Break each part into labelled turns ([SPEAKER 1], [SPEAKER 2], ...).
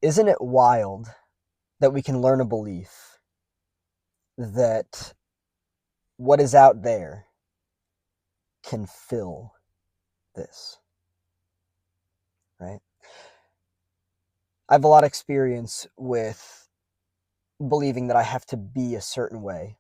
[SPEAKER 1] Isn't it wild that we can learn a belief that what is out there can fill this, right? I have a lot of experience with believing that I have to be a certain way,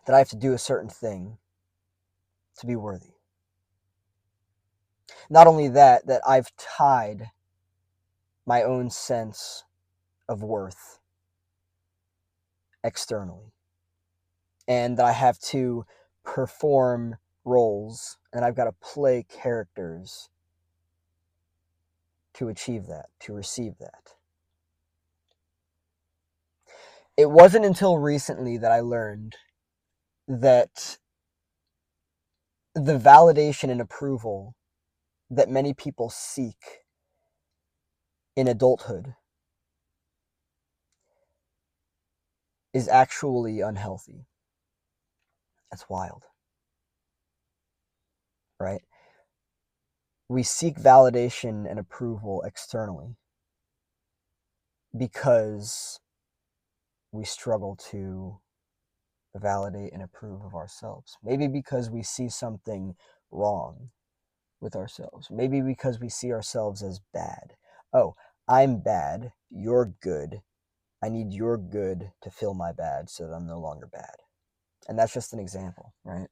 [SPEAKER 1] that I have to do a certain thing to be worthy. Not only that, that I've tied my own sense of worth externally, and that I have to perform roles and I've got to play characters to achieve that, to receive that. It wasn't until recently that I learned that the validation and approval that many people seek in adulthood is actually unhealthy. That's wild, right? We seek validation and approval externally because we struggle to validate and approve of ourselves. Maybe because we see something wrong with ourselves. Maybe because we see ourselves as bad. Oh, I'm bad, you're good. I need your good to fill my bad so that I'm no longer bad. And that's just an example, right?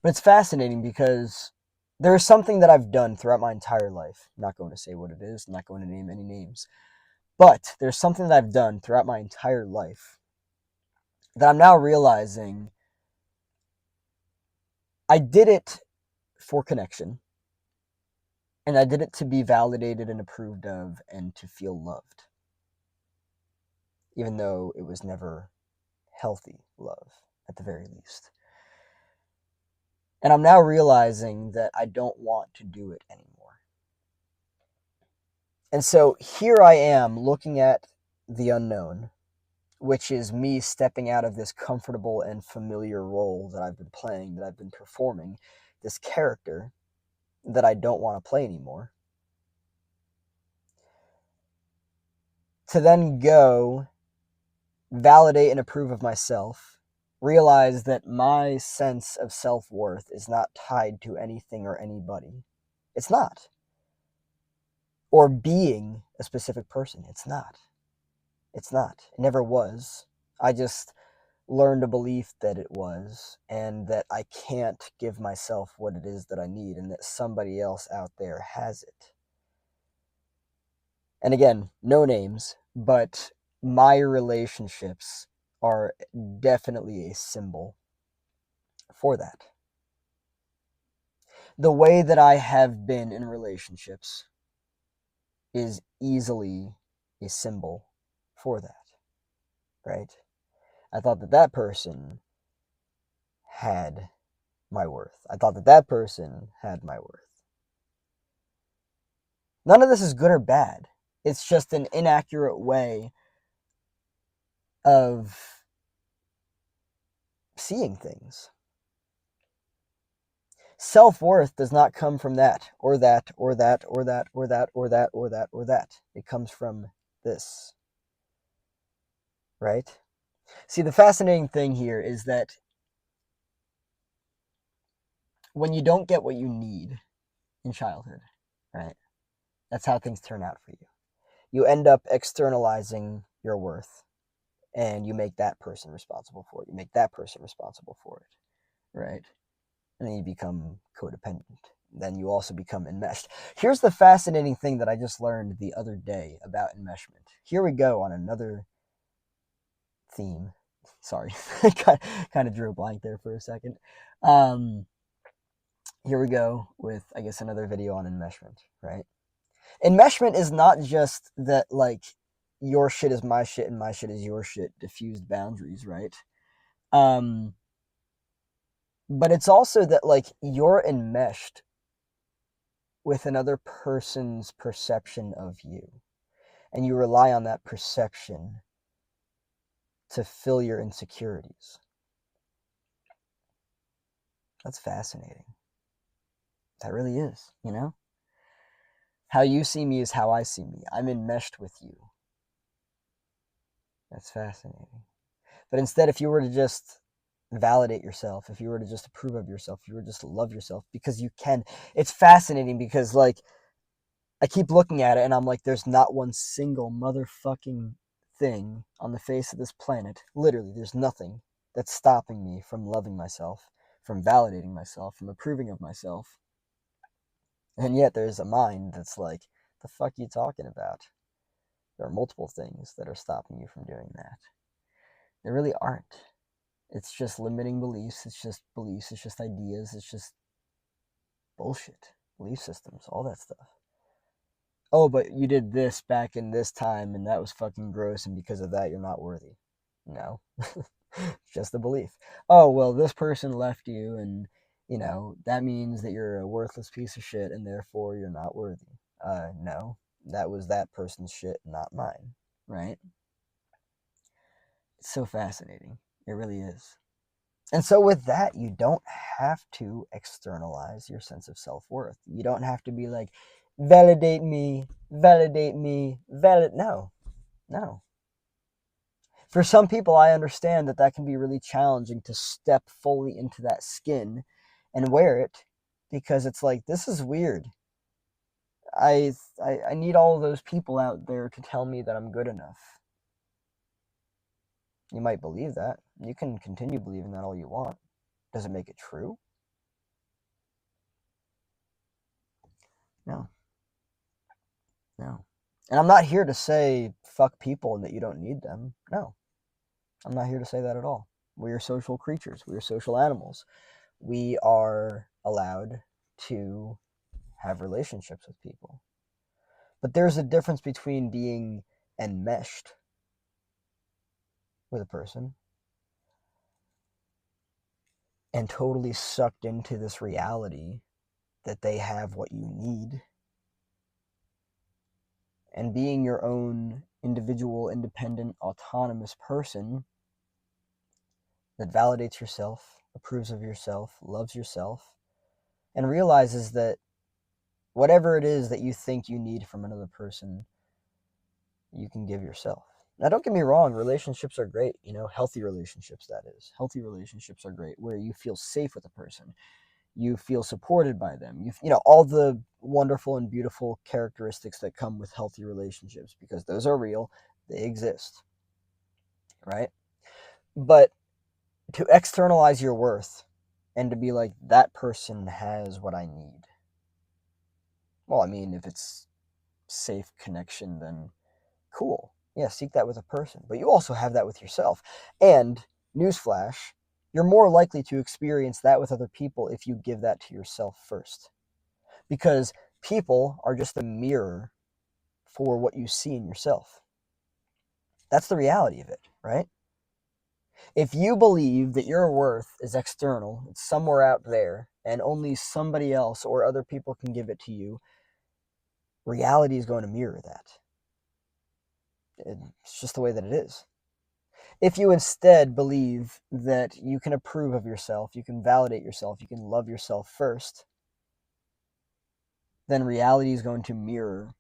[SPEAKER 1] But it's fascinating because there is something that I've done throughout my entire life. I'm not going to say what it is, I'm not going to name any names. But there's something that I've done throughout my entire life that I'm now realizing I did it for connection, and I did it to be validated and approved of and to feel loved, even though it was never healthy love at the very least. And I'm now realizing that I don't want to do it anymore. And so here I am looking at the unknown, which is me stepping out of this comfortable and familiar role that I've been playing, that I've been performing, this character that I don't want to play anymore, to then go validate and approve of myself, realize that my sense of self-worth is not tied to anything or anybody. It's not. Or being a specific person. It's not. It's not. It never was. I just learned a belief that it was, and that I can't give myself what it is that I need, and that somebody else out there has it. And again, no names, but my relationships are definitely a symbol for that. The way that I have been in relationships is easily a symbol for that, right? I thought that that person had my worth. I thought that that person had my worth. None of this is good or bad. It's just an inaccurate way of seeing things. Self-worth does not come from that, or that, or that, or that, or that, or that, or that, or that. It comes from this, right? See, the fascinating thing here is that when you don't get what you need in childhood, right? That's how things turn out for you. You end up externalizing your worth, and you make that person responsible for it. You make that person responsible for it, right? And then you become codependent. Then you also become enmeshed. Here's the fascinating thing that I just learned the other day about enmeshment. Here we go on another theme. Sorry, kind of drew a blank there for a second. Here we go with, I guess, another video on enmeshment, right? Enmeshment is not just that, like, your shit is my shit and my shit is your shit, diffused boundaries, right? Um, but it's also that, like, you're enmeshed with another person's perception of you, and you rely on that perception to fill your insecurities. That's fascinating. That really is, you know? How you see me is how I see me. I'm enmeshed with you. That's fascinating. But instead, if you were to just validate yourself, if you were to just approve of yourself, if you were just to love yourself, because you can, it's fascinating because, like, I keep looking at it and I'm like, there's not one single motherfucking thing on the face of this planet. Literally, there's nothing that's stopping me from loving myself, from validating myself, from approving of myself. And yet there's a mind that's like, the fuck are you talking about? There are multiple things that are stopping you from doing that. There really aren't. It's just limiting beliefs. It's just beliefs. It's just ideas. It's just bullshit. Belief systems, all that stuff. Oh, but you did this back in this time and that was fucking gross, and because of that you're not worthy. No. Just a belief. Oh, well, this person left you and, that means that you're a worthless piece of shit and therefore you're not worthy. No. That was that person's shit, not mine. Right? It's so fascinating. It really is. And so with that, you don't have to externalize your sense of self-worth. You don't have to be like, validate me, validate me, no. For some people, I understand that can be really challenging to step fully into that skin and wear it, because it's like, this is weird. I need all of those people out there to tell me that I'm good enough. You might believe that. You can continue believing that all you want. Does it make it true? No. No. And I'm not here to say fuck people and that you don't need them. No. I'm not here to say that at all. We are social creatures. We are social animals. We are allowed to have relationships with people. But there's a difference between being enmeshed with a person and totally sucked into this reality that they have what you need, and being your own individual, independent, autonomous person that validates yourself, approves of yourself, loves yourself, and realizes that whatever it is that you think you need from another person, you can give yourself. Now, don't get me wrong, relationships are great, healthy relationships, that is. Healthy relationships are great, where you feel safe with a person. You feel supported by them. All the wonderful and beautiful characteristics that come with healthy relationships, because those are real, they exist, right? But to externalize your worth and to be like, that person has what I need. Well, I mean, if it's safe connection, then cool. Yeah, seek that with a person. But you also have that with yourself. And, newsflash, you're more likely to experience that with other people if you give that to yourself first. Because people are just a mirror for what you see in yourself. That's the reality of it, right? If you believe that your worth is external, it's somewhere out there, and only somebody else or other people can give it to you, reality is going to mirror that. It's just the way that it is. If you instead believe that you can approve of yourself, you can validate yourself, you can love yourself first, then reality is going to mirror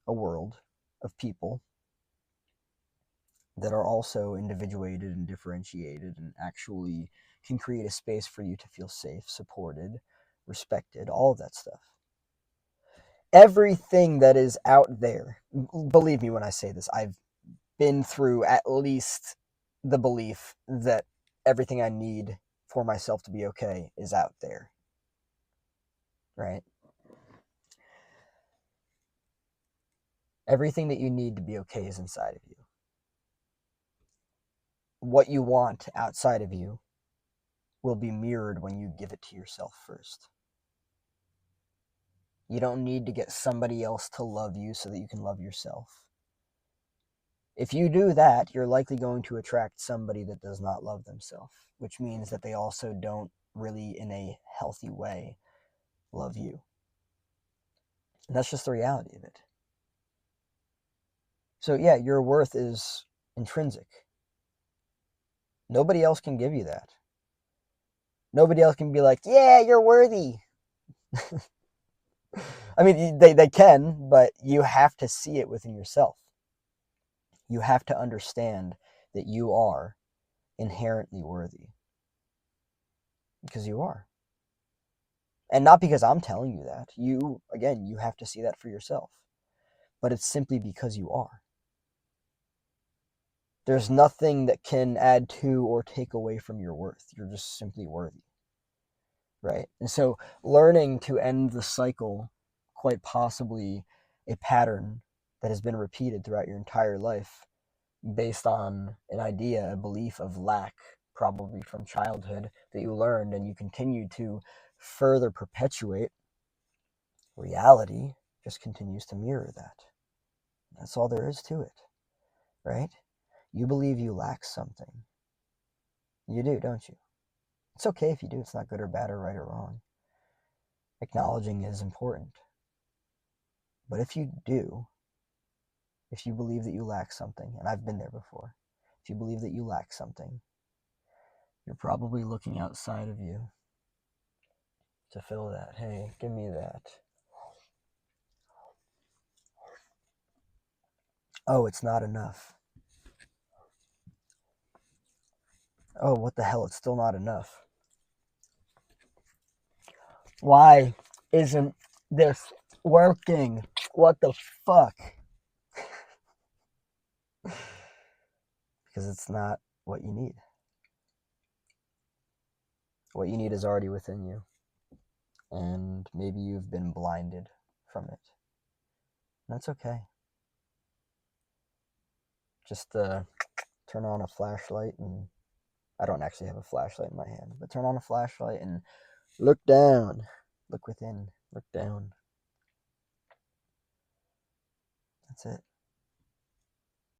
[SPEAKER 1] a world of people that are also individuated and differentiated and actually can create a space for you to feel safe, supported, respected, all of that stuff. Everything that is out there, believe me when I say this, I've been through at least the belief that everything I need for myself to be okay is out there. Right? Everything that you need to be okay is inside of you. What you want outside of you will be mirrored when you give it to yourself first. You don't need to get somebody else to love you so that you can love yourself. If you do that, you're likely going to attract somebody that does not love themselves, which means that they also don't really, in a healthy way, love you. And that's just the reality of it. So yeah, your worth is intrinsic. Nobody else can give you that. Nobody else can be like, yeah, you're worthy. I mean, they can, but you have to see it within yourself. You have to understand that you are inherently worthy. Because you are. And not because I'm telling you that. You, again, you have to see that for yourself. But it's simply because you are. There's nothing that can add to or take away from your worth. You're just simply worthy. Right? And so learning to end the cycle, quite possibly a pattern that has been repeated throughout your entire life based on an idea, a belief of lack, probably from childhood, that you learned and you continue to further perpetuate, reality just continues to mirror that. That's all there is to it, right? You believe you lack something. You do, don't you? It's okay if you do. It's not good or bad or right or wrong. Acknowledging is important. But if you do, if you believe that you lack something, and I've been there before, if you believe that you lack something, you're probably looking outside of you to fill that. Hey, give me that. Oh, it's not enough. Oh, what the hell? It's still not enough. Why isn't this working? What the fuck? Because it's not what you need. What you need is already within you. And maybe you've been blinded from it. That's okay. Just turn on a flashlight, and I don't actually have a flashlight in my hand, but turn on a flashlight and look down. Look within. Look down. That's it.